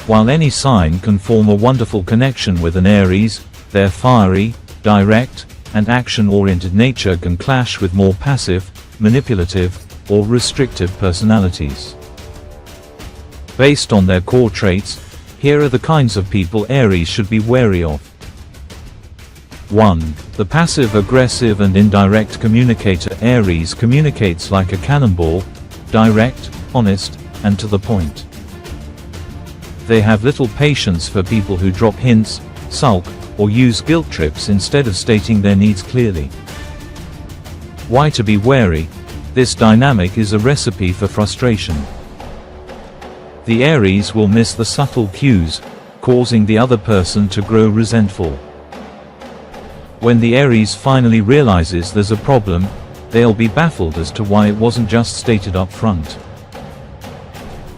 While any sign can form a wonderful connection with an Aries, their fiery, direct, and action-oriented nature can clash with more passive, manipulative, or restrictive personalities. Based on their core traits, here are the kinds of people Aries should be wary of. 1. The passive-aggressive and indirect communicator. Aries communicates like a cannonball, direct, honest, and to the point. They have little patience for people who drop hints, sulk, or use guilt trips instead of stating their needs clearly. Why to be wary? This dynamic is a recipe for frustration. The Aries will miss the subtle cues, causing the other person to grow resentful. When the Aries finally realizes there's a problem, they'll be baffled as to why it wasn't just stated up front.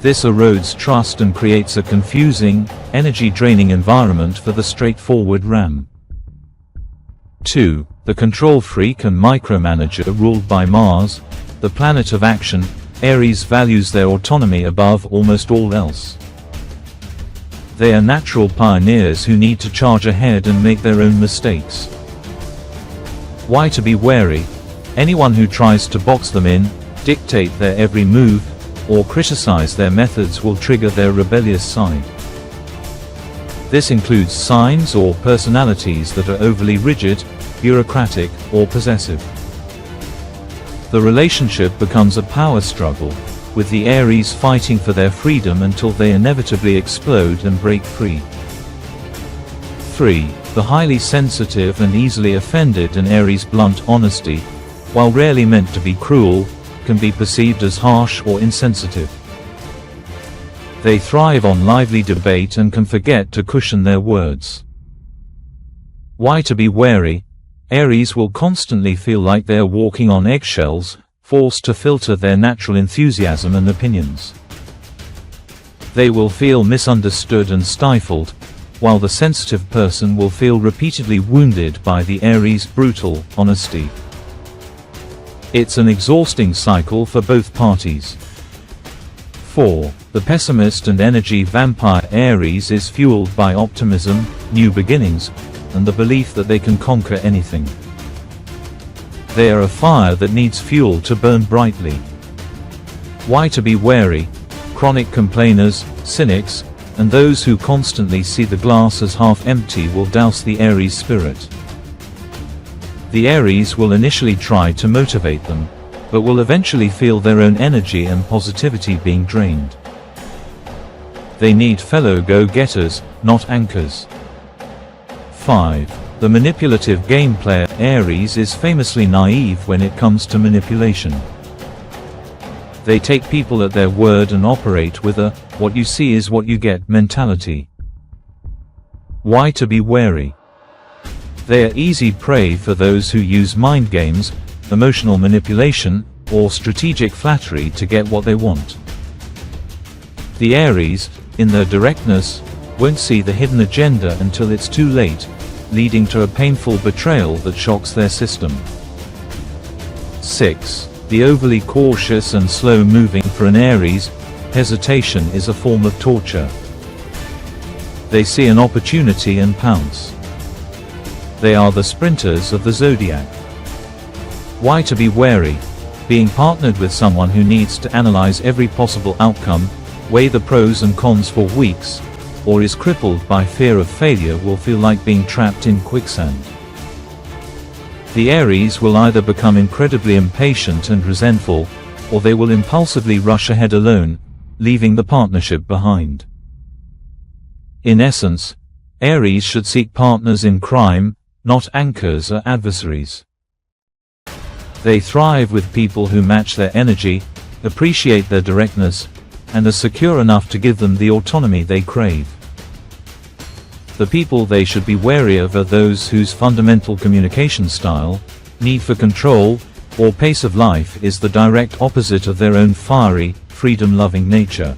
This erodes trust and creates a confusing, energy-draining environment for the straightforward Ram. 2. The control freak and micromanager. Ruled by Mars, the planet of action, Aries values their autonomy above almost all else. They are natural pioneers who need to charge ahead and make their own mistakes. Why to be wary? Anyone who tries to box them in, dictate their every move, or criticize their methods will trigger their rebellious side. This includes signs or personalities that are overly rigid, bureaucratic, or possessive. The relationship becomes a power struggle, with the Aries fighting for their freedom until they inevitably explode and break free. 3. The highly sensitive and easily offended. An Aries' blunt honesty, while rarely meant to be cruel, can be perceived as harsh or insensitive. They thrive on lively debate and can forget to cushion their words. Why to be wary? Aries will constantly feel like they are walking on eggshells, forced to filter their natural enthusiasm and opinions. They will feel misunderstood and stifled, while the sensitive person will feel repeatedly wounded by the Aries' brutal honesty. It's an exhausting cycle for both parties. 4. The pessimist and energy vampire. Aries is fueled by optimism, new beginnings, and the belief that they can conquer anything. They are a fire that needs fuel to burn brightly. Why to be wary? Chronic complainers, cynics, and those who constantly see the glass as half empty will douse the Aries spirit. The Aries will initially try to motivate them, but will eventually feel their own energy and positivity being drained. They need fellow go-getters, not anchors. 5. The manipulative game player. Aries is famously naive when it comes to manipulation. They take people at their word and operate with a "what you see is what you get" mentality. Why to be wary? They are easy prey for those who use mind games, emotional manipulation, or strategic flattery to get what they want. The Aries, in their directness, won't see the hidden agenda until it's too late, leading to a painful betrayal that shocks their system. 6. The overly cautious and slow-moving. For an Aries, hesitation is a form of torture. They see an opportunity and pounce. They are the sprinters of the zodiac. Why to be wary? Being partnered with someone who needs to analyze every possible outcome, weigh the pros and cons for weeks, or is crippled by fear of failure will feel like being trapped in quicksand. The Aries will either become incredibly impatient and resentful, or they will impulsively rush ahead alone, leaving the partnership behind. In essence, Aries should seek partners in crime, not anchors or adversaries. They thrive with people who match their energy, appreciate their directness, and are secure enough to give them the autonomy they crave. The people they should be wary of are those whose fundamental communication style, need for control, or pace of life is the direct opposite of their own fiery, freedom-loving nature.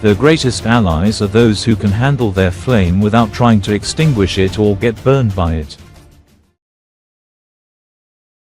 Their greatest allies are those who can handle their flame without trying to extinguish it or get burned by it.